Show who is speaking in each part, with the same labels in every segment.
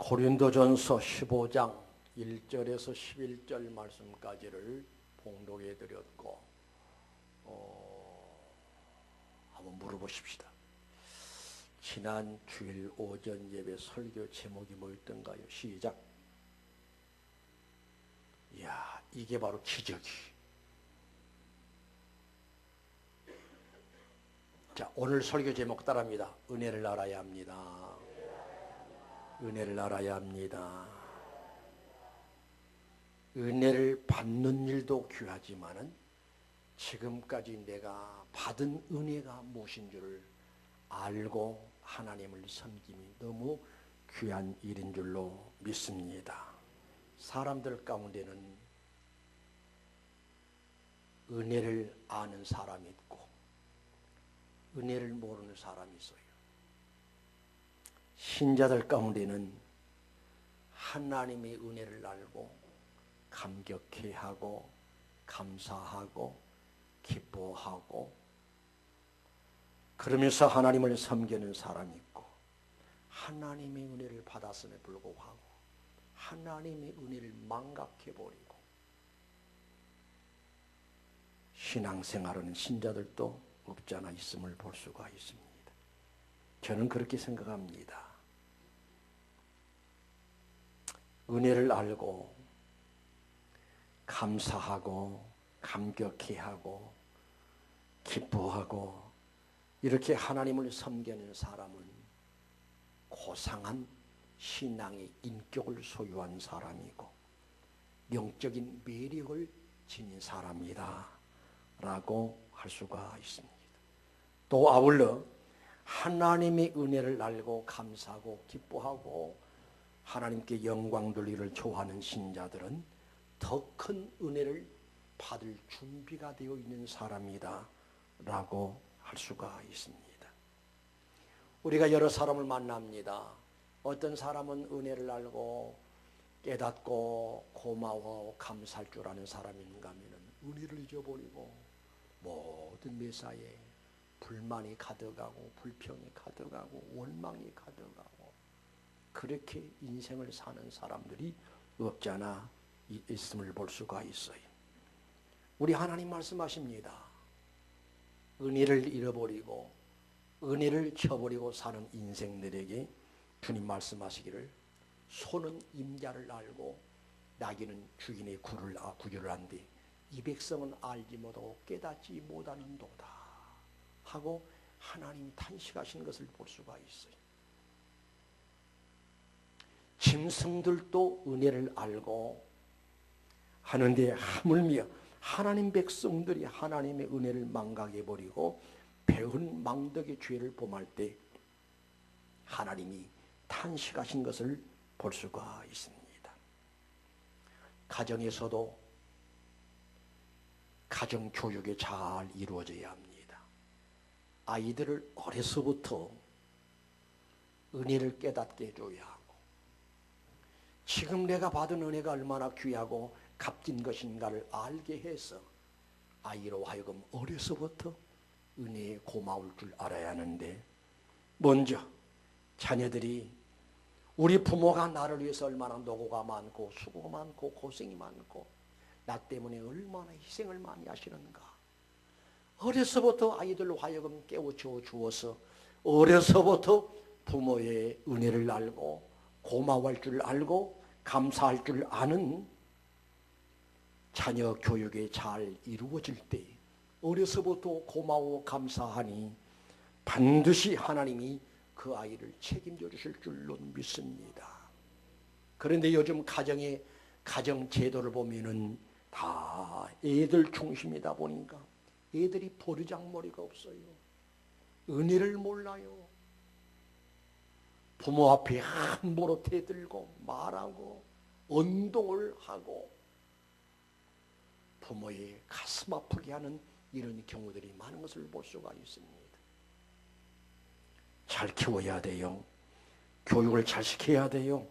Speaker 1: 고린도전서 15장 1절에서 11절 말씀까지를 봉독해 드렸고 한번 물어보십시다. 지난 주일 오전 예배 설교 제목이 뭐였던가요? 시작. 이야, 이게 바로 기적이. 자, 오늘 설교 제목 따라합니다. 은혜를 알아야 합니다. 은혜를 알아야 합니다. 은혜를 받는 일도 귀하지만은 지금까지 내가 받은 은혜가 무엇인 줄을 알고 하나님을 섬김이 너무 귀한 일인 줄로 믿습니다. 사람들 가운데는 은혜를 아는 사람이 있고 은혜를 모르는 사람이 있어요. 신자들 가운데는 하나님의 은혜를 알고 감격해하고 감사하고 기뻐하고 그러면서 하나님을 섬기는 사람이 있고 하나님의 은혜를 받았음에 불구하고 하나님의 은혜를 망각해버리고 신앙생활하는 신자들도 없지 않아 있음을 볼 수가 있습니다. 저는 그렇게 생각합니다. 은혜를 알고 감사하고 감격해하고 기뻐하고 이렇게 하나님을 섬기는 사람은 고상한 신앙의 인격을 소유한 사람이고 영적인 매력을 지닌 사람이다 라고 할 수가 있습니다. 또 아울러 하나님의 은혜를 알고 감사하고 기뻐하고 하나님께 영광 돌리기를 좋아하는 신자들은 더 큰 은혜를 받을 준비가 되어 있는 사람이다 라고 할 수가 있습니다. 우리가 여러 사람을 만납니다. 어떤 사람은 은혜를 알고 깨닫고 고마워 감사할 줄 아는 사람인가 하면 은혜를 잊어버리고 모든 매사에 불만이 가득하고 불평이 가득하고 원망이 가득하고 그렇게 인생을 사는 사람들이 없지 않아 있음을 볼 수가 있어요. 우리 하나님 말씀하십니다. 은혜를 잃어버리고 은혜를 쳐버리고 사는 인생들에게 주님 말씀하시기를 소는 임자를 알고 나귀는 주인의 구휼을 한데 이 백성은 알지 못하고 깨닫지 못하는도다 하고 하나님 탄식하신 것을 볼 수가 있어요. 짐승들도 은혜를 알고 하는데 하물며 하나님 백성들이 하나님의 은혜를 망각해버리고 배은 망덕의 죄를 범할 때 하나님이 탄식하신 것을 볼 수가 있습니다. 가정에서도 가정교육이 잘 이루어져야 합니다. 아이들을 어려서부터 은혜를 깨닫게 해줘야 하고 지금 내가 받은 은혜가 얼마나 귀하고 값진 것인가를 알게 해서 아이로 하여금 어려서부터 은혜에 고마울 줄 알아야 하는데 먼저 자녀들이 우리 부모가 나를 위해서 얼마나 노고가 많고 수고가 많고 고생이 많고 나 때문에 얼마나 희생을 많이 하시는가 어려서부터 아이들로 하여금 깨우쳐 주어서 어려서부터 부모의 은혜를 알고 고마워할 줄 알고 감사할 줄 아는 자녀 교육이 잘 이루어질 때 어려서부터 고마워 감사하니 반드시 하나님이 그 아이를 책임져 주실 줄로 믿습니다. 그런데 요즘 가정 제도를 보면은 다 애들 중심이다 보니까 애들이 버르장머리가 없어요. 은혜를 몰라요. 부모 앞에 함부로 대들고 말하고 언동을 하고 부모의 가슴 아프게 하는 이런 경우들이 많은 것을 볼 수가 있습니다. 잘 키워야 돼요. 교육을 잘 시켜야 돼요.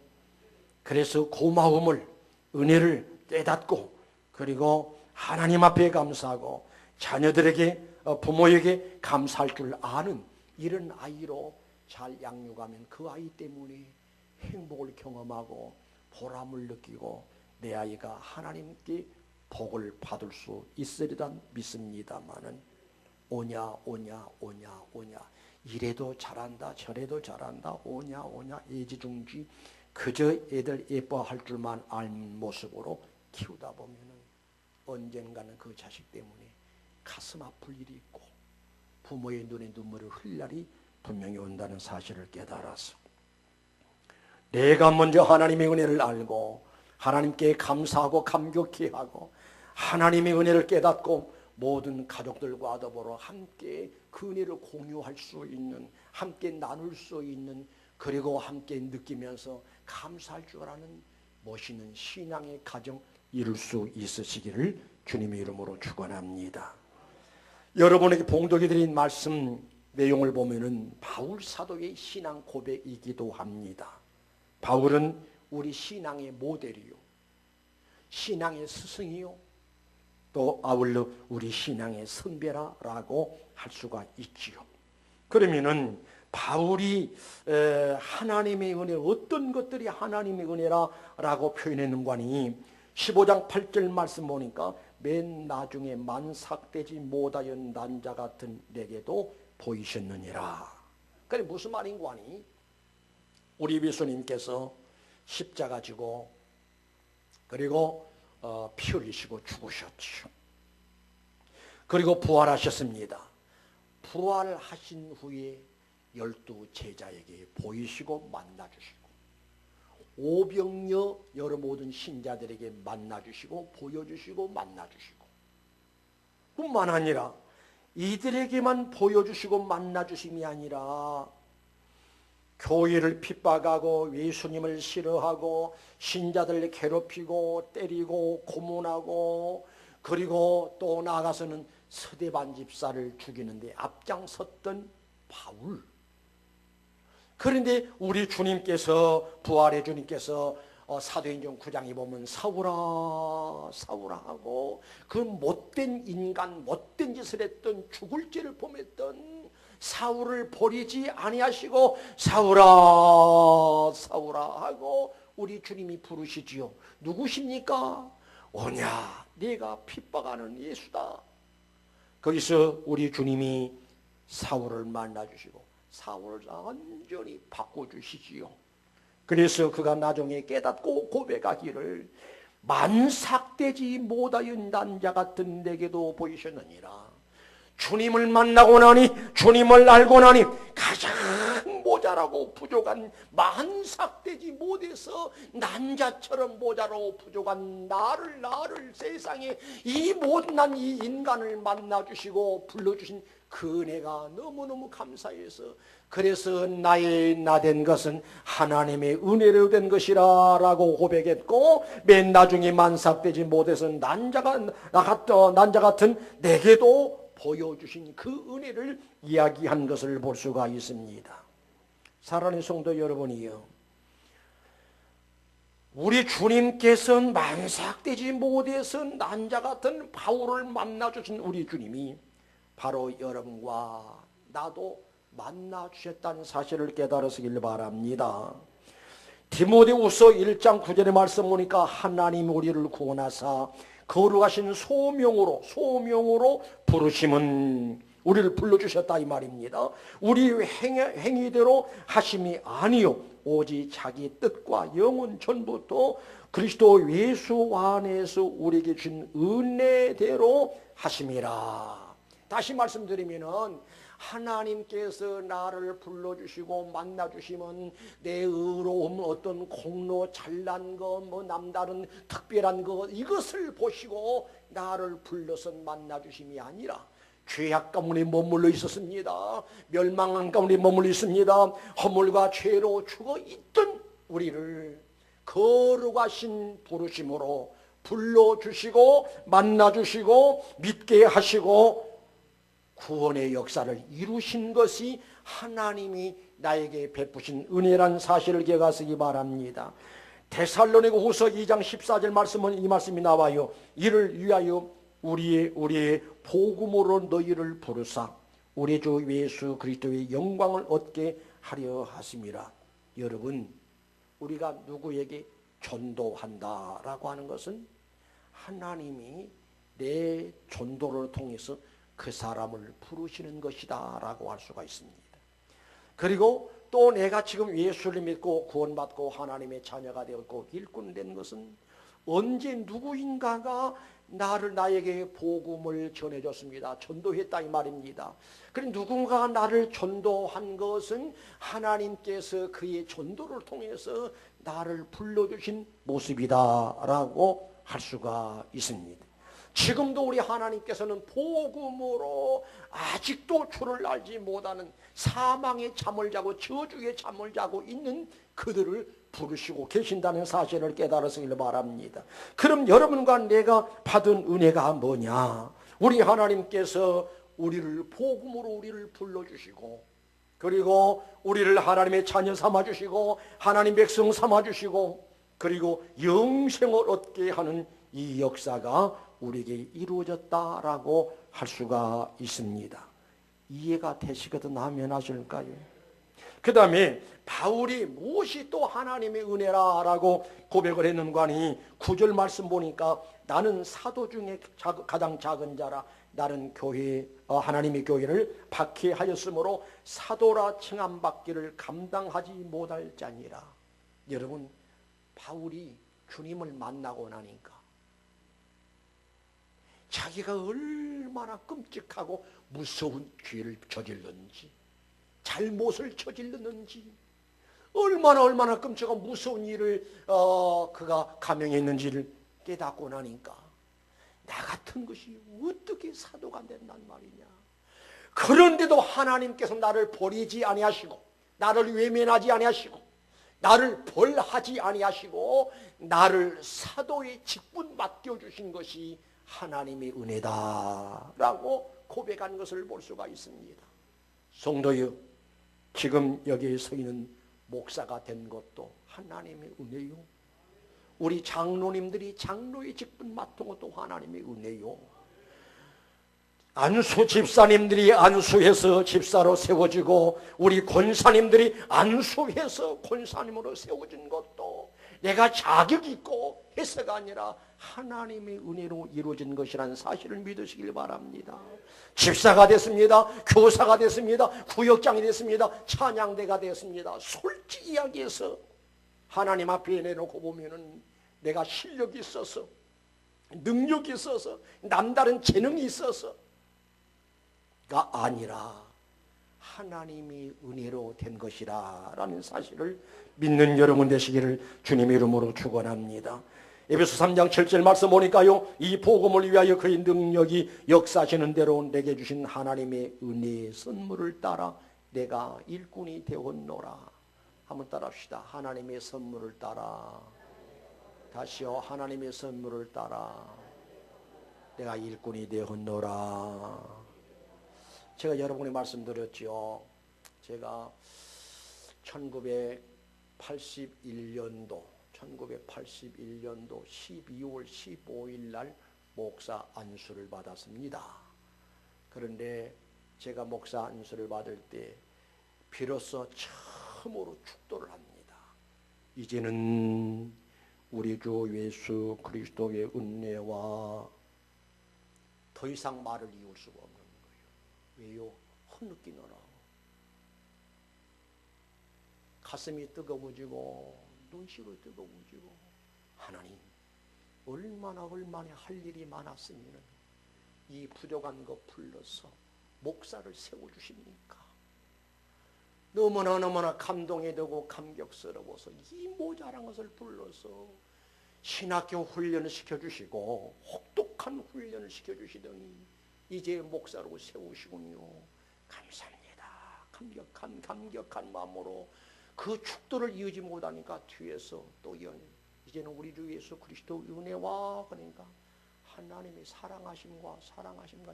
Speaker 1: 그래서 고마움을 은혜를 깨닫고 그리고 하나님 앞에 감사하고 자녀들에게 부모에게 감사할 줄 아는 이런 아이로 잘 양육하면 그 아이 때문에 행복을 경험하고 보람을 느끼고 내 아이가 하나님께 복을 받을 수 있으리라 믿습니다마는 오냐 이래도 잘한다 저래도 잘한다 오냐 애지중지 그저 애들 예뻐할 줄만 아는 모습으로 키우다 보면은 언젠가는 그 자식 때문에 가슴 아플 일이 있고 부모의 눈에 눈물을 흘릴 날이 분명히 온다는 사실을 깨달아서 내가 먼저 하나님의 은혜를 알고 하나님께 감사하고 감격해 하고 하나님의 은혜를 깨닫고 모든 가족들과 더불어 함께 그 은혜를 공유할 수 있는, 함께 나눌 수 있는, 그리고 함께 느끼면서 감사할 줄 아는 멋있는 신앙의 가정 이룰 수 있으시기를 주님의 이름으로 축원합니다. 여러분에게 봉독해 드린 말씀 내용을 보면은 바울 사도의 신앙 고백이기도 합니다. 바울은 우리 신앙의 모델이요, 신앙의 스승이요, 또 아울러 우리 신앙의 선배라고 할 수가 있지요. 그러면은 바울이 하나님의 은혜, 어떤 것들이 하나님의 은혜라고 표현했는가 하니 15장 8절 말씀 보니까 맨 나중에 만삭되지 못하여 난자 같은 내게도 보이셨느니라. 그게 무슨 말인가 하니 우리 예수님께서 십자가 지고 그리고 피 흘리시고 죽으셨죠. 그리고 부활하셨습니다. 부활하신 후에 12 제자에게 보이시고 만나주시고 오병여 여러 모든 신자들에게 만나주시고 보여주시고 만나주시고 뿐만 아니라 이들에게만 보여주시고 만나주심이 아니라 교회를 핍박하고 예수님을 싫어하고 신자들을 괴롭히고 때리고 고문하고 그리고 또 나아가서는 스데반 집사를 죽이는데 앞장섰던 바울. 그런데 우리 주님께서 부활의 주님께서 사도행전 9장에 보면 사울아 사울아 하고 그 못된 인간 못된 짓을 했던 죽을 죄를 범했던 사울을 버리지 아니하시고 사울아 사울아 하고 우리 주님이 부르시지요. 누구십니까? 오냐 네가 핍박하는 예수다. 거기서 우리 주님이 사울을 만나주시고 사울을 완전히 바꿔주시지요. 그래서 그가 나중에 깨닫고 고백하기를 만삭되지 못하여 난자 같은 내게도 보이셨느니라. 주님을 만나고 나니 주님을 알고 나니 가장 모자라고 부족한 만삭되지 못해서 난자처럼 모자라고 부족한 나를 세상에 이 못난 이 인간을 만나주시고 불러주신 그 은혜가 너무너무 감사해서 그래서 나의 나된 것은 하나님의 은혜로 된 것이라 라고 고백했고 맨 나중에 만삭되지 못해서 난자 같은 내게도 보여주신 그 은혜를 이야기한 것을 볼 수가 있습니다. 사랑하는 성도 여러분이요, 우리 주님께서는 만삭되지 못해서 난자 같은 바울을 만나주신 우리 주님이 바로 여러분과 나도 만나주셨다는 사실을 깨달으시길 바랍니다. 디모데후서 1장 9절의 말씀 보니까 하나님 우리를 구원하사 거룩하신 소명으로 부르심은 우리를 불러주셨다 이 말입니다. 우리 행위대로 하심이 아니요 오직 자기 뜻과 영혼 전부터 그리스도 예수 안에서 우리에게 준 은혜대로 하심이라. 다시 말씀드리면은 하나님께서 나를 불러주시고 만나주시면 내 의로움, 어떤 공로, 잘난 거, 뭐 남다른 특별한 거 이것을 보시고 나를 불러서 만나주심이 아니라 죄악 가운데 머물러 있었습니다. 멸망한 가운데 머물러 있습니다. 허물과 죄로 죽어 있던 우리를 거룩하신 부르심으로 불러주시고 만나주시고 믿게 하시고 구원의 역사를 이루신 것이 하나님이 나에게 베푸신 은혜란 사실을 기억하시기 바랍니다. 데살로니가후서 2장 14절 말씀은 이 말씀이 나와요. 이를 위하여 우리의 복음으로 너희를 부르사 우리 주 예수 그리스도의 영광을 얻게 하려 하심이라. 여러분, 우리가 누구에게 전도한다라고 하는 것은 하나님이 내 전도를 통해서 그 사람을 부르시는 것이다 라고 할 수가 있습니다. 그리고 또 내가 지금 예수를 믿고 구원받고 하나님의 자녀가 되었고 일꾼 된 것은 언제 누구인가가 나에게 복음을 전해줬습니다. 전도했다 이 말입니다. 그럼 누군가가 나를 전도한 것은 하나님께서 그의 전도를 통해서 나를 불러주신 모습이다라고 할 수가 있습니다. 지금도 우리 하나님께서는 복음으로 아직도 주를 알지 못하는 사망의 잠을 자고 저주의 잠을 자고 있는 그들을 부르시고 계신다는 사실을 깨달으시길 바랍니다. 그럼 여러분과 내가 받은 은혜가 뭐냐? 우리 하나님께서 우리를 복음으로 우리를 불러주시고 그리고 우리를 하나님의 자녀 삼아주시고 하나님 백성 삼아주시고 그리고 영생을 얻게 하는 이 역사가 우리에게 이루어졌다라고 할 수가 있습니다. 이해가 되시거든 하면 하실까요? 그 다음에 바울이 무엇이 또 하나님의 은혜라라고 고백을 했는가 하니 9절 말씀 보니까 나는 사도 중에 가장 작은 자라 나는 하나님의 교회를 박해하였으므로 사도라 칭함받기를 감당하지 못할 자니라. 여러분, 바울이 주님을 만나고 나니까 자기가 얼마나 끔찍하고 무서운 죄를 저질렀는지 잘못을 저질렀는지 얼마나 끔찍하고 무서운 일을 그가 감행했는지를 깨닫고 나니까 나 같은 것이 어떻게 사도가 된단 말이냐. 그런데도 하나님께서 나를 버리지 아니하시고 나를 외면하지 아니하시고 나를 벌하지 아니하시고 나를 사도의 직분 맡겨주신 것이 하나님의 은혜다라고 고백한 것을 볼 수가 있습니다. 성도여, 지금 여기에 서 있는 목사가 된 것도 하나님의 은혜요. 우리 장로님들이 장로의 직분 맡은 것도 하나님의 은혜요. 안수 집사님들이 안수해서 집사로 세워지고 우리 권사님들이 안수해서 권사님으로 세워진 것도 내가 자격 있고 해서가 아니라 하나님의 은혜로 이루어진 것이라는 사실을 믿으시길 바랍니다. 집사가 됐습니다. 교사가 됐습니다. 구역장이 됐습니다. 찬양대가 됐습니다. 솔직히 이야기해서 하나님 앞에 내놓고 보면은 내가 실력이 있어서 능력이 있어서 남다른 재능이 있어서가 아니라 하나님이 은혜로 된 것이라는 사실을 믿는 여러분 되시기를 주님의 이름으로 축원합니다. 에베소 3장 7절 말씀 보니까요, 이 복음을 위하여 그의 능력이 역사하시는 대로 내게 주신 하나님의 은혜의 선물을 따라 내가 일꾼이 되었노라. 한번 따라합시다. 하나님의 선물을 따라. 다시요. 하나님의 선물을 따라 내가 일꾼이 되었노라. 제가 여러분이 말씀드렸죠. 제가 1981년도 12월 15일 날 목사 안수를 받았습니다. 그런데 제가 목사 안수를 받을 때 비로소 처음으로 축도를 합니다. 이제는 우리 주 예수 그리스도의 은혜와 더 이상 말을 이을 수가 없는 거예요. 왜요? 흐느끼느라 가슴이 뜨거워지고 눈시로 뜨거워지고 하나님 얼마나 할 일이 많았으면 이 부족한 것 풀러서 목사를 세워주십니까? 너무나 감동이 되고 감격스러워서 이 모자란 것을 불러서 신학교 훈련을 시켜주시고 혹독한 훈련을 시켜주시더니 이제 목사로 세우시군요. 감사합니다. 감격한 마음으로 그 축도를 이어지 못하니까 뒤에서 또 이제는 우리 주 예수 그리스도 은혜와 그러니까 하나님의 사랑하심과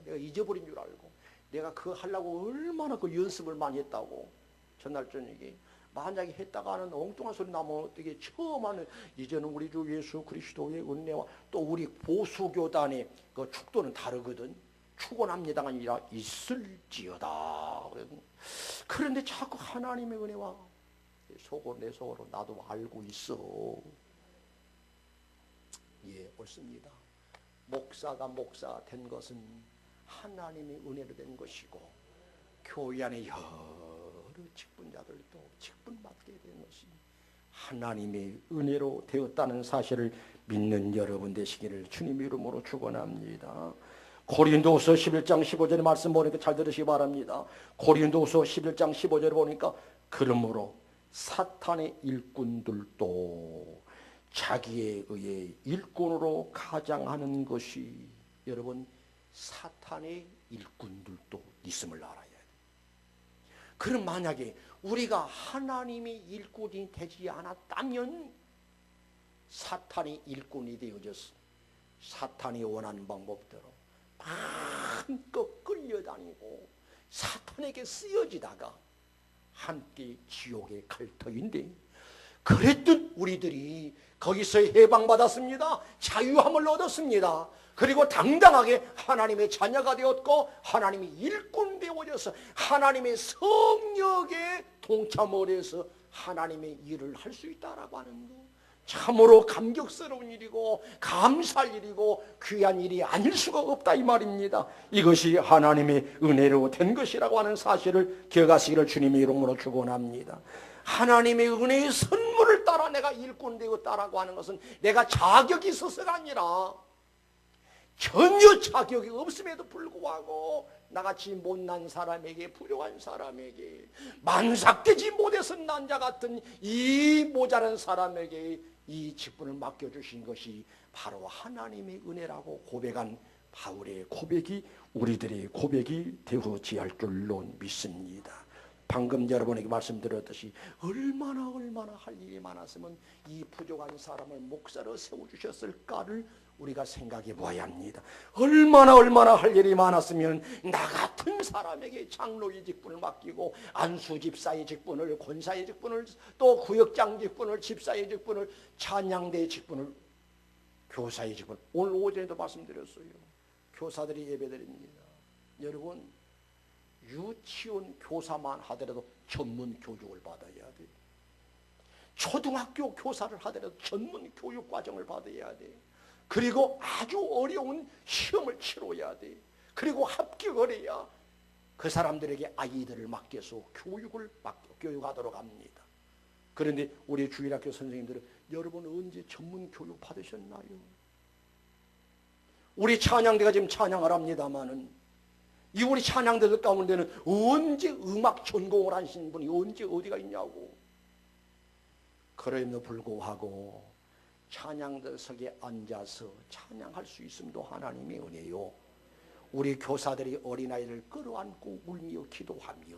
Speaker 1: 내가 잊어버린 줄 알고 내가 그거 하려고 얼마나 그 연습을 많이 했다고 전날 저녁에 만약에 했다가는 엉뚱한 소리 나면 어떻게 처음 하는 이제는 우리 주 예수 그리스도의 은혜와 또 우리 보수교단의 그 축도는 다르거든. 축원합니다가 아니라 있을지어다. 그런데 자꾸 하나님의 은혜와 내 속으로 나도 알고 있어. 예, 옳습니다. 목사가 목사 된 것은 하나님의 은혜로 된 것이고, 교회 안에 여러 직분자들도 직분 맡게 된 것이 하나님의 은혜로 되었다는 사실을 믿는 여러분 되시기를 주님의 이름으로 축원합니다. 고린도후서 11장 15절의 말씀 보니까 잘 들으시기 바랍니다. 고린도후서 11장 15절을 보니까 그러므로 사탄의 일꾼들도 자기에 의해 일꾼으로 가장하는 것이, 여러분, 사탄의 일꾼들도 있음을 알아야 돼요. 그럼 만약에 우리가 하나님의 일꾼이 되지 않았다면 사탄의 일꾼이 되어져서 사탄이 원하는 방법대로 마음껏 끌려다니고 사탄에게 쓰여지다가 함께 지옥에 갈 터인데, 그랬던 우리들이 거기서 해방받았습니다. 자유함을 얻었습니다. 그리고 당당하게 하나님의 자녀가 되었고 하나님의 일꾼 되어져서 하나님의 성령에 동참을 해서 하나님의 일을 할 수 있다라고 하는 것, 참으로 감격스러운 일이고 감사할 일이고 귀한 일이 아닐 수가 없다 이 말입니다. 이것이 하나님의 은혜로 된 것이라고 하는 사실을 기억하시기를 주님의 이름으로 축원합니다. 하나님의 은혜의 선물을 따라 내가 일꾼 되었다라고 하는 것은 내가 자격이 있어서가 아니라 전혀 자격이 없음에도 불구하고 나같이 못난 사람에게, 부족한 사람에게, 만삭되지 못해서 난 자 같은 이 모자란 사람에게 이 직분을 맡겨주신 것이 바로 하나님의 은혜라고 고백한 바울의 고백이 우리들의 고백이 되어져야 할 줄로 믿습니다. 방금 여러분에게 말씀드렸듯이 얼마나 할 일이 많았으면 이 부족한 사람을 목사로 세워주셨을까를 우리가 생각해 보아야 합니다. 얼마나 할 일이 많았으면 나 같은 사람에게 장로의 직분을 맡기고 안수집사의 직분을, 권사의 직분을, 또 구역장 직분을, 집사의 직분을, 찬양대의 직분을, 교사의 직분, 오늘 오전에도 말씀드렸어요. 교사들이 예배드립니다. 여러분, 유치원 교사만 하더라도 전문 교육을 받아야 돼. 초등학교 교사를 하더라도 전문 교육 과정을 받아야 돼. 그리고 아주 어려운 시험을 치러야 돼. 그리고 합격을 해야 그 사람들에게 아이들을 맡겨서 교육하도록 합니다. 그런데 우리 주일학교 선생님들은 여러분 언제 전문 교육 받으셨나요? 우리 찬양대가 지금 찬양을 합니다마는 이 우리 찬양대들 가운데는 언제 음악 전공을 하신 분이 언제 어디가 있냐고. 그럼에도 불구하고 찬양대석에 앉아서 찬양할 수 있음도 하나님의 은혜요. 우리 교사들이 어린아이를 끌어안고 울며 기도하며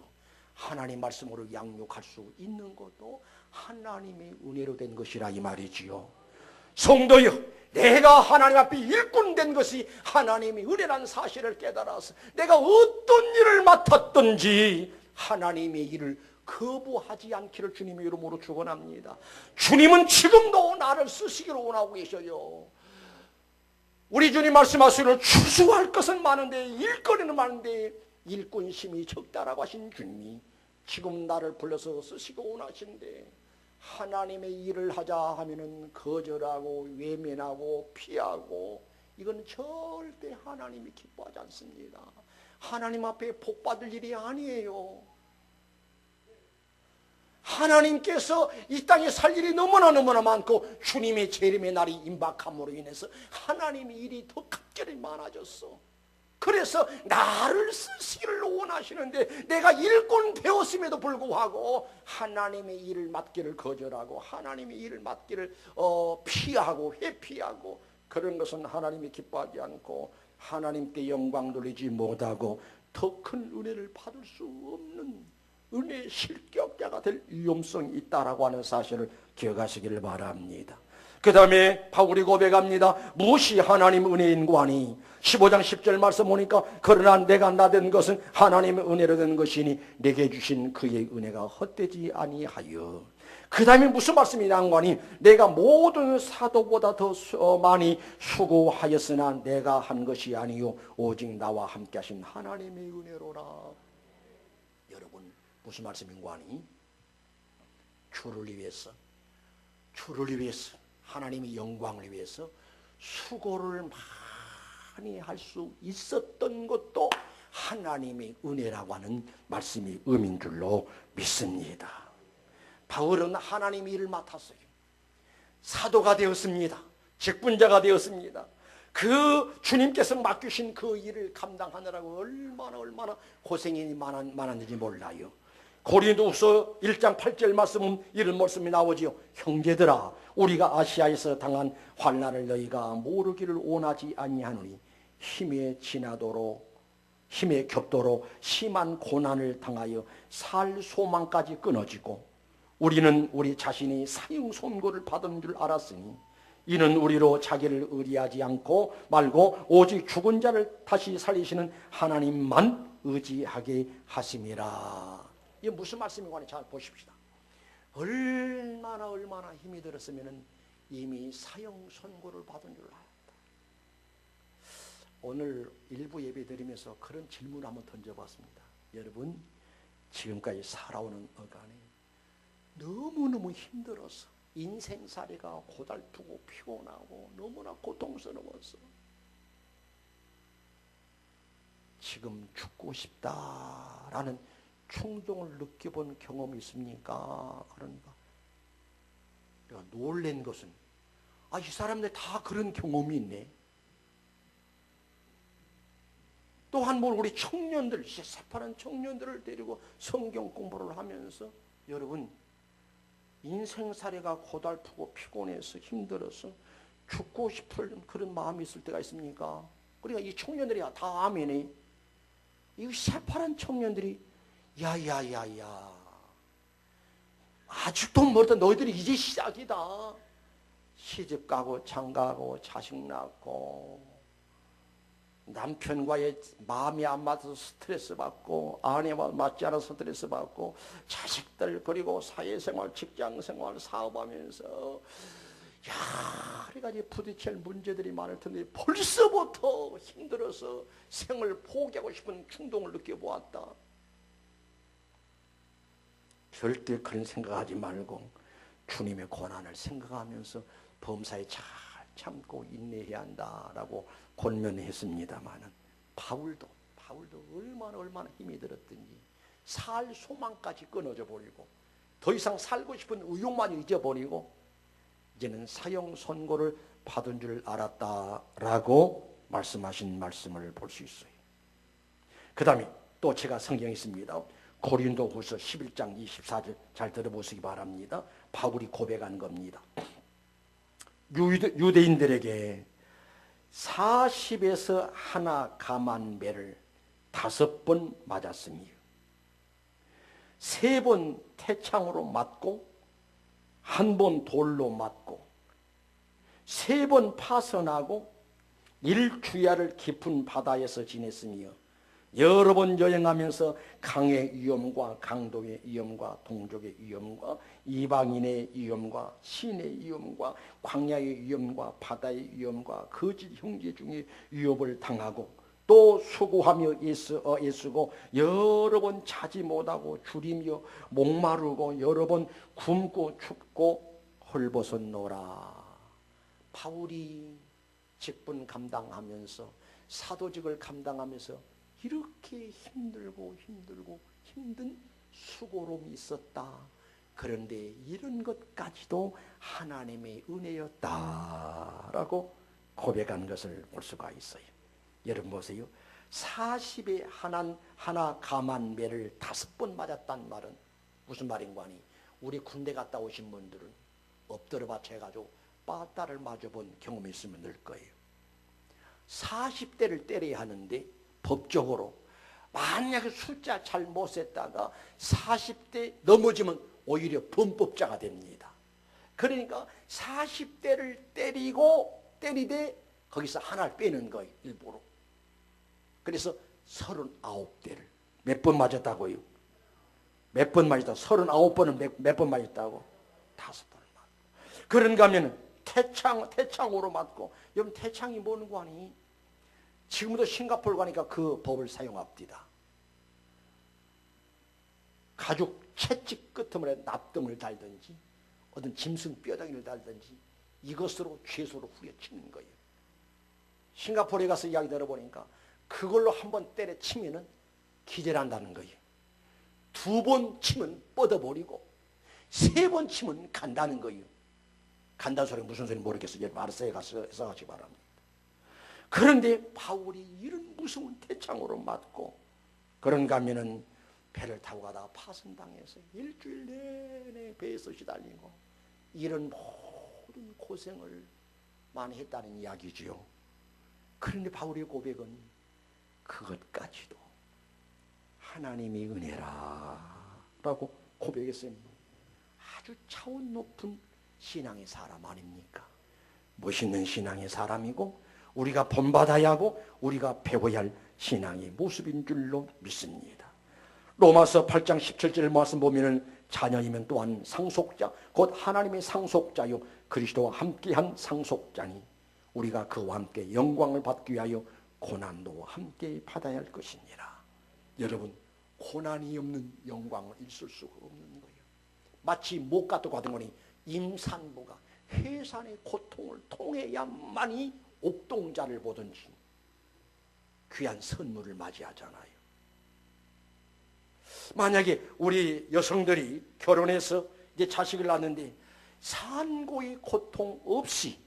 Speaker 1: 하나님 말씀으로 양육할 수 있는 것도 하나님의 은혜로 된 것이라 이 말이지요. 성도여, 내가 하나님 앞에 일꾼 된 것이 하나님의 은혜라는 사실을 깨달아서 내가 어떤 일을 맡았든지 하나님의 일을 거부하지 않기를 주님의 이름으로 축원합니다. 주님은 지금도 나를 쓰시기로 원하고 계셔요. 우리 주님 말씀하시기를 추수할 것은 많은데 일거리는 많은데 일꾼심이 적다라고 하신 주님이 지금 나를 불러서 쓰시고 원하시는데, 하나님의 일을 하자 하면은 거절하고 외면하고 피하고, 이건 절대 하나님이 기뻐하지 않습니다. 하나님 앞에 복 받을 일이 아니에요. 하나님께서 이 땅에 살 일이 너무나 많고 주님의 재림의 날이 임박함으로 인해서 하나님의 일이 더 갑절이 많아졌어. 그래서 나를 쓰시기를 원하시는데 내가 일꾼 되었음에도 불구하고 하나님의 일을 맡기를 거절하고 하나님의 일을 맡기를 피하고 회피하고, 그런 것은 하나님이 기뻐하지 않고 하나님께 영광 돌리지 못하고 더 큰 은혜를 받을 수 없는 은혜의 실격자가 될 위험성이 있다라고 하는 사실을 기억하시기를 바랍니다. 그 다음에 바울이 고백합니다. 무엇이 하나님 은혜인고 하니 15장 10절 말씀 보니까 그러나 내가 나된 것은 하나님의 은혜로 된 것이니 내게 주신 그의 은혜가 헛되지 아니하여. 그 다음에 무슨 말씀이 나온거니 내가 모든 사도보다 더 많이 수고하였으나 내가 한 것이 아니요 오직 나와 함께 하신 하나님의 은혜로라. 여러분 무슨 말씀인고 하니 주를 위해서 하나님의 영광을 위해서 수고를 많이 할 수 있었던 것도 하나님의 은혜라고 하는 말씀이 의미인 줄로 믿습니다. 바울은 하나님의 일을 맡았어요. 사도가 되었습니다. 직분자가 되었습니다. 그 주님께서 맡기신 그 일을 감당하느라고 얼마나 고생이 많았는지 몰라요. 고린도후서 1장 8절 말씀은 이런 말씀이 나오지요. 형제들아, 우리가 아시아에서 당한 환난을 너희가 모르기를 원하지 아니하노니 힘에 겹도록 심한 고난을 당하여 살 소망까지 끊어지고 우리는 우리 자신이 사형 선고를 받은 줄 알았으니 이는 우리로 자기를 의리하지 않고 말고 오직 죽은 자를 다시 살리시는 하나님만 의지하게 하심이라. 이게 무슨 말씀인가 잘 보십시다. 얼마나 힘이 들었으면 이미 사형 선고를 받은 줄 알았다. 오늘 일부 예배 드리면서 그런 질문을 한번 던져봤습니다. 여러분, 지금까지 살아오는 어간에 너무너무 힘들어서 인생살이가 고달프고 피곤하고 너무나 고통스러워서 지금 죽고 싶다라는 충동을 느껴본 경험이 있습니까? 그러니까 내가 놀란 것은 이 사람들 다 그런 경험이 있네. 또한 우리 청년들, 새파란 청년들을 데리고 성경 공부를 하면서 여러분 인생살이가 고달프고 피곤해서 힘들어서 죽고 싶은 그런 마음이 있을 때가 있습니까? 그러니까 이 청년들이 다 아멘이. 이 새파란 청년들이 야야야야 아직도 멀다. 너희들이 이제 시작이다. 시집 가고 장가고 자식 낳고 남편과의 마음이 안 맞아서 스트레스 받고 아내와 맞지 않아서 스트레스 받고 자식들 그리고 사회생활 직장생활 사업하면서 여러 가지 부딪힐 문제들이 많을 텐데 벌써부터 힘들어서 생을 포기하고 싶은 충동을 느껴보았다. 절대 그런 생각하지 말고 주님의 고난을 생각하면서 범사에 잘 참고 인내해야 한다라고 권면했습니다마는 바울도 얼마나 힘이 들었든지 살 소망까지 끊어져 버리고 더 이상 살고 싶은 의욕만 잊어버리고 이제는 사형 선고를 받은 줄 알았다라고 말씀하신 말씀을 볼 수 있어요. 그 다음에 또 제가 성경에 있습니다. 고린도후서 11장 24절 잘 들어보시기 바랍니다. 바울이 고백한 겁니다. 유대인들에게 40에서 하나 감한 매를 5번 맞았으며 3번 태창으로 맞고 1번 돌로 맞고 3번 파선하고 1주야를 깊은 바다에서 지냈으며 여러 번 여행하면서 강의 위험과 강도의 위험과 동족의 위험과 이방인의 위험과 신의 위험과 광야의 위험과 바다의 위험과 거짓 형제 중에 위협을 당하고 또 수고하며 애쓰고 여러 번 자지 못하고 줄이며 목마르고 여러 번 굶고 춥고 헐벗었노라. 바울이 직분 감당하면서 사도직을 감당하면서 이렇게 힘들고 힘든 수고로움이 있었다. 그런데 이런 것까지도 하나님의 은혜였다라고 고백한 것을 볼 수가 있어요. 여러분 보세요. 40에 하나 감한 매를 5번 맞았단 말은 무슨 말인가 하니 우리 군대 갔다 오신 분들은 엎드려 받쳐가지고 빠따를 맞아본 경험이 있으면 늘 거예요. 40대를 때려야 하는데 법적으로 만약에 숫자 잘 못 셌다가 40대 넘어지면 오히려 범법자가 됩니다. 그러니까 40대를 때리되 거기서 하나를 빼는 거예요. 일부러. 그래서 39대를 몇 번 맞았다고요? 몇 번 맞았다고? 39번은 몇 번 맞았다고? 5번을 맞고. 그런가 하면 태창으로 맞고. 여러분 태창이 뭐는 아니? 지금도 싱가포르 가니까 그 법을 사용합니다. 가죽 채찍 끄트머리에 납등을 달든지 어떤 짐승 뼈다귀를 달든지 이것으로 최소로 후려치는 거예요. 싱가포르에 가서 이야기 들어보니까 그걸로 한번 때려치면은 기절한다는 거예요. 2번 치면 뻗어버리고 3번 치면 간다는 거예요. 간다는 소리가 무슨 소리인지 모르겠어요. 여러분 알아서 해서 가시기 바랍니다. 그런데 바울이 이런 무서운 태창으로 맞고 그런가 하면은 배를 타고 가다가 파손당해서 일주일 내내 배에서 시달리고 이런 모든 고생을 많이 했다는 이야기지요. 그런데 바울의 고백은 그것까지도 하나님의 은혜라 라고 고백했어요. 아주 차원 높은 신앙의 사람 아닙니까? 멋있는 신앙의 사람이고 우리가 본받아야 하고 우리가 배워야 할 신앙의 모습인 줄로 믿습니다. 로마서 8장 17절 말씀 보면은 자녀이면 또한 상속자 곧 하나님의 상속자요 그리스도와 함께한 상속자니 우리가 그와 함께 영광을 받기 위하여 고난도 함께 받아야 할 것이니라. 여러분 고난이 없는 영광을 있을 수가 없는 거예요. 마치 목가도 가든거니 임산부가 해산의 고통을 통해야만이 옥동자를 보든지 귀한 선물을 맞이하잖아요. 만약에 우리 여성들이 결혼해서 이제 자식을 낳는데 산고의 고통 없이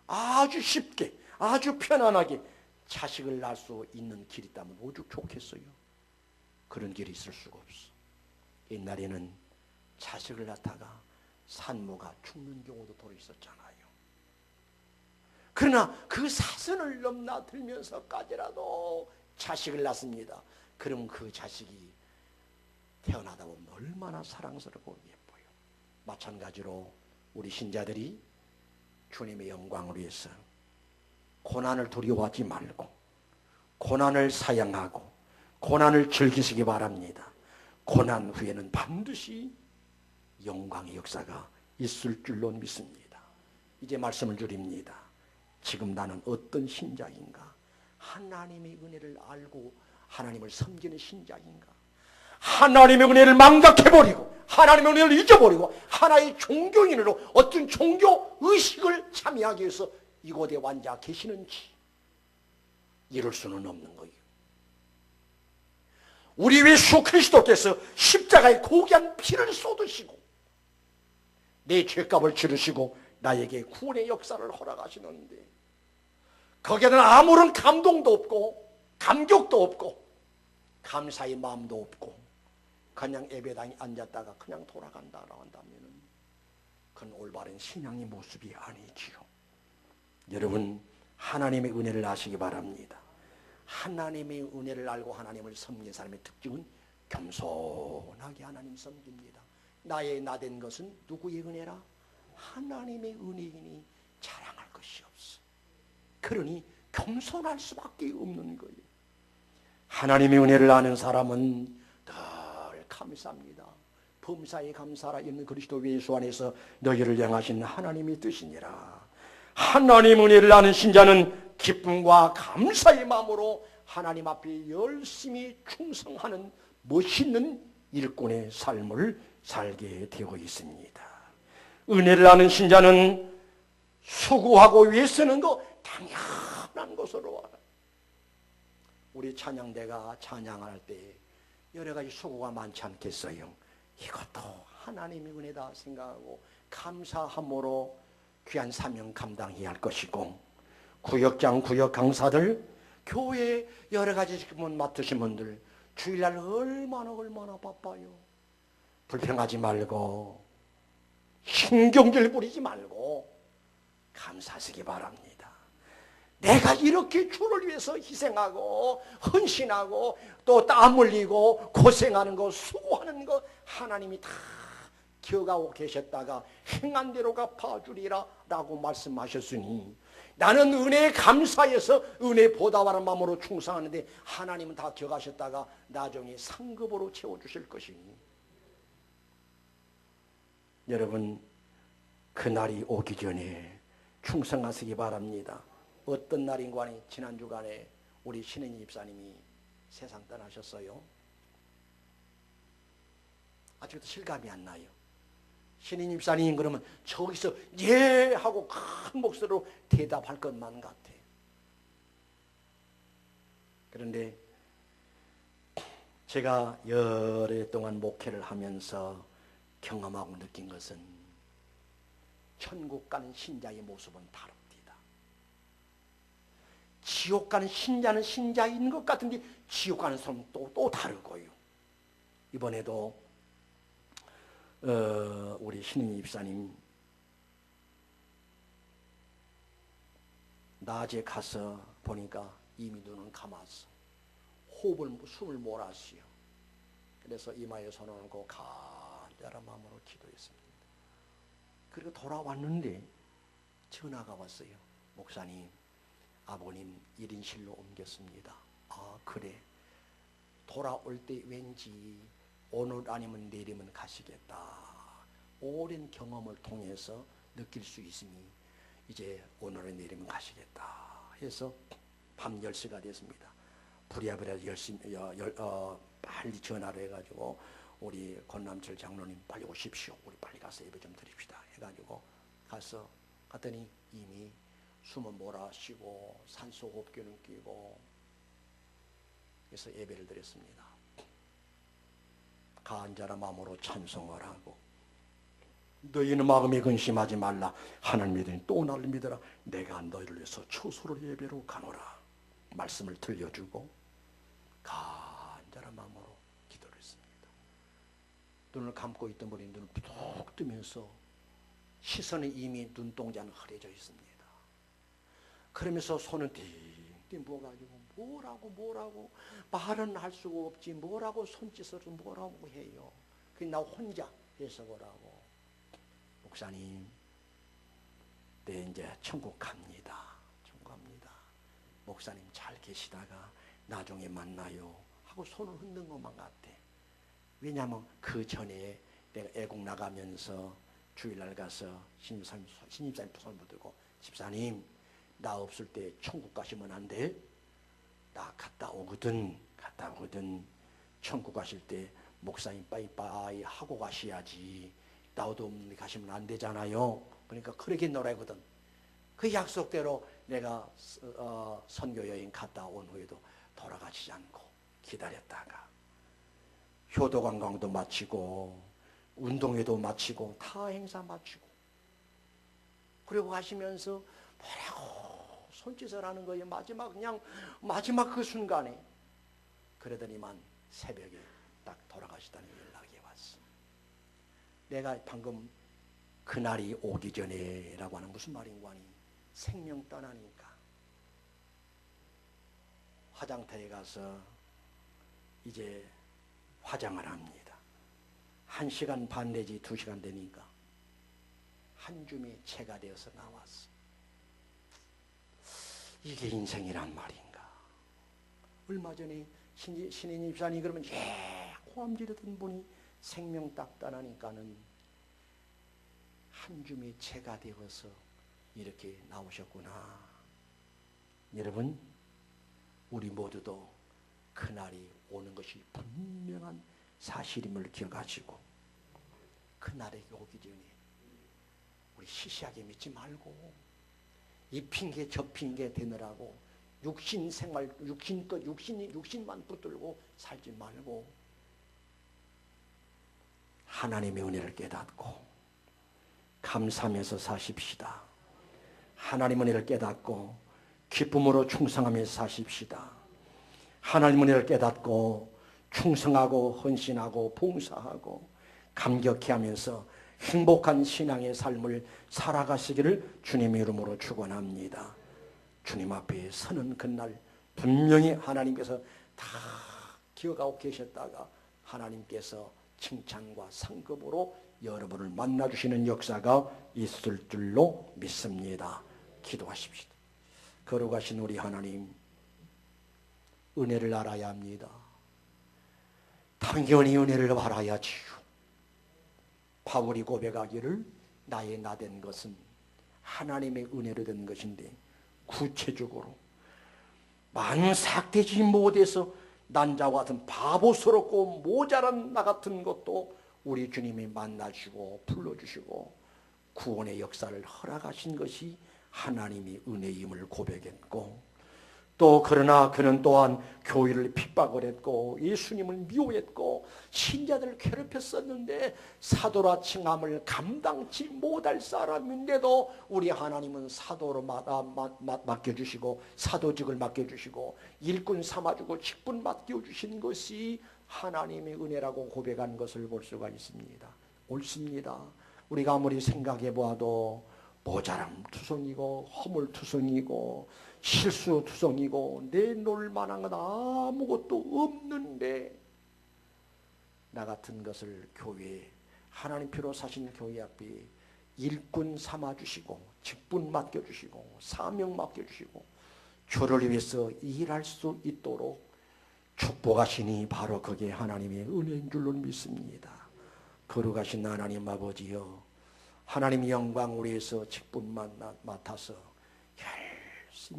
Speaker 1: 아주 쉽게 아주 편안하게 자식을 낳을 수 있는 길이 있다면 오죽 좋겠어요. 그런 길이 있을 수가 없어. 옛날에는 자식을 낳다가 산모가 죽는 경우도 도로 있었잖아요. 그러나 그 사선을 넘나들면서까지라도 자식을 낳습니다. 그럼 그 자식이 태어나다 보면 얼마나 사랑스럽고 예뻐요. 마찬가지로 우리 신자들이 주님의 영광을 위해서 고난을 두려워하지 말고 고난을 사양하고 고난을 즐기시기 바랍니다. 고난 후에는 반드시 영광의 역사가 있을 줄로 믿습니다. 이제 말씀을 드립니다. 지금 나는 어떤 신자인가? 하나님의 은혜를 알고 하나님을 섬기는 신자인가? 하나님의 은혜를 망각해버리고 하나님의 은혜를 잊어버리고 하나의 종교인으로 어떤 종교 의식을 참여하기 위해서 이곳에 앉아 계시는지 이럴 수는 없는 거예요. 우리 위 주 그리스도께서 십자가에 고귀한 피를 쏟으시고 내 죄값을 치르시고 나에게 구원의 역사를 허락하시는데 거기에는 아무런 감동도 없고 감격도 없고 감사의 마음도 없고 그냥 예배당에 앉았다가 그냥 돌아간다라고 한다면 그건 올바른 신앙의 모습이 아니지요. 여러분 하나님의 은혜를 아시기 바랍니다. 하나님의 은혜를 알고 하나님을 섬기는 사람의 특징은 겸손하게 하나님 섬깁니다. 나의 나된 것은 누구의 은혜라? 하나님의 은혜이니 자랑할 것이 없어. 그러니 겸손할 수밖에 없는 거예요. 하나님의 은혜를 아는 사람은 늘 감사합니다. 범사에 감사하라 있는 그리스도 예수 안에서 너희를 향하신 하나님의 뜻이니라. 하나님 은혜를 아는 신자는 기쁨과 감사의 마음으로 하나님 앞에 열심히 충성하는 멋있는 일꾼의 삶을 살게 되어 있습니다. 은혜를 아는 신자는 수고하고 위해서는 거 당연한 것으로 알아요. 우리 찬양대가 찬양할 때 여러 가지 수고가 많지 않겠어요? 이것도 하나님의 은혜다 생각하고 감사함으로 귀한 사명 감당해야 할 것이고 구역장 구역 강사들 교회 여러 가지 직분 맡으신 분들 주일날 얼마나 바빠요. 불평하지 말고 신경질 부리지 말고 감사하시기 바랍니다. 내가 이렇게 주를 위해서 희생하고 헌신하고 또 땀 흘리고 고생하는 거 수고하는 거 하나님이 다 기억하고 계셨다가 행한 대로 갚아주리라 라고 말씀하셨으니 나는 은혜에 감사해서 은혜 보답하는 마음으로 충성하는데 하나님은 다 기억하셨다가 나중에 상급으로 채워주실 것이니 여러분 그날이 오기 전에 충성하시기 바랍니다. 어떤 날인가 하니 지난 주간에 우리 신혜님 집사님이 세상 떠나셨어요. 아직도 실감이 안 나요. 신인 집사님 그러면 저기서 예 하고 큰 목소리로 대답할 것만 같아. 그런데 제가 여러 해 동안 목회를 하면서 경험하고 느낀 것은 천국 가는 신자의 모습은 다릅니다. 지옥 가는 신자는 신자인 것 같은데 지옥 가는 사람은 또 다르고요. 이번에도 우리 신인 집사님 낮에 가서 보니까 이미 눈은 감았어. 숨을 몰았어요. 그래서 이마에 손을 얹고 간절한 마음으로 기도했습니다. 그리고 돌아왔는데 전화가 왔어요. 목사님, 아버님 1인실로 옮겼습니다. 아 그래. 돌아올 때 왠지 오늘 아니면 내일이면 가시겠다. 오랜 경험을 통해서 느낄 수 있으니 이제 오늘은 내일이면 가시겠다 해서 밤 10시가 됐습니다. 부랴부랴 열심히 빨리 전화를 해가지고 우리 권남철 장로님 빨리 오십시오. 우리 빨리 가서 예배 좀 드립시다 해가지고 갔더니 이미 숨은 몰아쉬고 산소호흡기는 끼고 그래서 예배를 드렸습니다. 간절한 마음으로 찬송을 하고 너희는 마음에 근심하지 말라. 하나님 믿으니 또 나를 믿어라. 내가 너희를 위해서 초소를 예배로 가노라. 말씀을 들려주고 간절한 마음으로 기도를 했습니다. 눈을 감고 있던 분이 눈을 푹 뜨면서 시선이 이미 눈동자는 흐려져 있습니다. 그러면서 손은 띵띵 부어가지고 뭐라고 말은 할 수가 없지 뭐라고 손짓으로 뭐라고 해요. 그냥 나 혼자 해서 뭐라고. 목사님, 네 이제 천국 갑니다. 천국 갑니다. 목사님 잘 계시다가 나중에 만나요 하고 손을 흔든 것만 같아. 왜냐하면 그 전에 내가 애국 나가면서 주일날 가서 신입사님 손 붙들고 집사님 나 없을 때 천국 가시면 안 돼? 나 갔다 오거든. 천국 가실 때 목사님 빠이빠이 하고 가셔야지. 나도 없는데 가시면 안 되잖아요. 그러니까 그렇게 놀아거든. 그 약속대로 내가 선교 여행 갔다 온 후에도 돌아가시지 않고 기다렸다가 효도 관광도 마치고 운동회도 마치고 타 행사 마치고 그리고 가시면서 뭐라고 손짓을 하는 거예요. 마지막 그 순간에. 그러더니만 새벽에 딱 돌아가시다는 연락이 왔어. 내가 방금 그날이 오기 전에 라고 하는 무슨 말인가 하니 생명 떠나니까 화장터에 가서 이제 화장을 합니다. 1시간 반 내지 2시간 되니까 한 줌의 채가 되어서 나왔어. 이게 인생이란 말인가. 얼마 전에 신인 집사님 그러면 호암지르던 분이 생명 딱 떠나니까는 한 줌의 채가 되어서 이렇게 나오셨구나. 여러분, 우리 모두도 그날이 오는 것이 분명한 사실임을 기억하시고 그날에 오기 전에 우리 시시하게 믿지 말고 이 핑계 저 핑계 대느라고 육신 생활, 육신만 붙들고 살지 말고 하나님의 은혜를 깨닫고 감사하면서 사십시다. 하나님의 은혜를 깨닫고 기쁨으로 충성하면서 사십시다. 하나님의 은혜를 깨닫고 충성하고 헌신하고 봉사하고 감격해하면서 행복한 신앙의 삶을 살아가시기를 주님의 이름으로 축원합니다. 주님 앞에 서는 그날 분명히 하나님께서 다 기억하고 계셨다가 하나님께서 칭찬과 상급으로 여러분을 만나주시는 역사가 있을 줄로 믿습니다. 기도하십시다. 거룩하신 우리 하나님, 은혜를 알아야 합니다. 당연히 은혜를 알아야지요. 바울이 고백하기를 나의 나된 것은 하나님의 은혜로 된 것인데 구체적으로 만삭되지 못해서 난 자와 같은 바보스럽고 모자란 나 같은 것도 우리 주님이 만나주시고 불러주시고 구원의 역사를 허락하신 것이 하나님이 은혜임을 고백했고, 또 그러나 그는 또한 교회를 핍박을 했고 예수님을 미워했고 신자들을 괴롭혔었는데 사도라 칭함을 감당치 못할 사람인데도 우리 하나님은 사도로 맡겨주시고 사도직을 맡겨주시고 일꾼 삼아주고 직분 맡겨주신 것이 하나님의 은혜라고 고백한 것을 볼 수가 있습니다. 옳습니다. 우리가 아무리 생각해 보아도 모자람 투성이고 허물 투성이고 실수 투성이고 내놓을 만한 건 아무것도 없는데, 나 같은 것을 교회, 하나님 피로 사신 교회 앞에 일꾼 삼아주시고 직분 맡겨주시고 사명 맡겨주시고 주를 위해서 일할 수 있도록 축복하시니 바로 그게 하나님의 은혜인 줄로 믿습니다. 거룩하신 하나님 아버지여, 하나님의 영광 우리에서 직분만 맡아서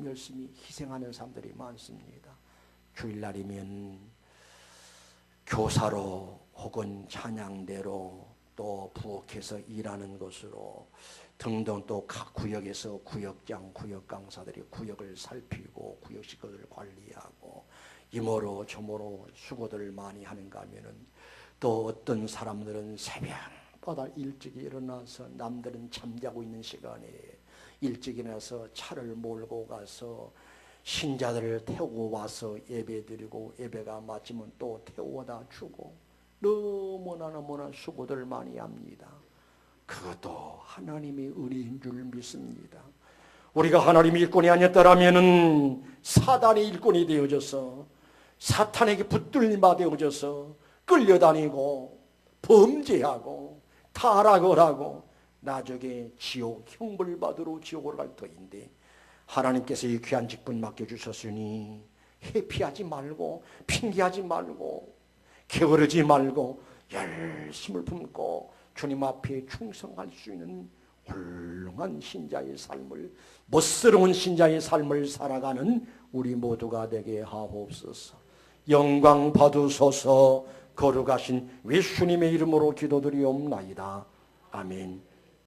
Speaker 1: 열심히 희생하는 사람들이 많습니다. 주일날이면 교사로 혹은 찬양대로 또 부엌에서 일하는 것으로 등등, 또 각 구역에서 구역장, 구역 강사들이 구역을 살피고 구역 식구들을 관리하고 이모로 저모로 수고들을 많이 하는가 하면은, 또 어떤 사람들은 새벽보다 일찍 일어나서 남들은 잠자고 있는 시간에 일찍 일어나서 차를 몰고 가서 신자들을 태우고 와서 예배 드리고 예배가 마치면 또 태워다 주고 너무나 수고들 많이 합니다. 그것도 하나님의 은혜인 줄 믿습니다. 우리가 하나님의 일꾼이 아니었더라면 사단의 일꾼이 되어져서 사탄에게 붙들림바 되어져서 끌려다니고 범죄하고 타락을 하고 나중에 지옥 형벌 받으러 지옥으로 갈 터인데, 하나님께서 이 귀한 직분 맡겨주셨으니 회피하지 말고 핑계하지 말고 게으르지 말고 열심을 품고 주님 앞에 충성할 수 있는 훌륭한 신자의 삶을, 멋스러운 신자의 삶을 살아가는 우리 모두가 되게 하옵소서. 영광 받으소서. 거룩하신 예수님의 이름으로 기도드리옵나이다. 아멘.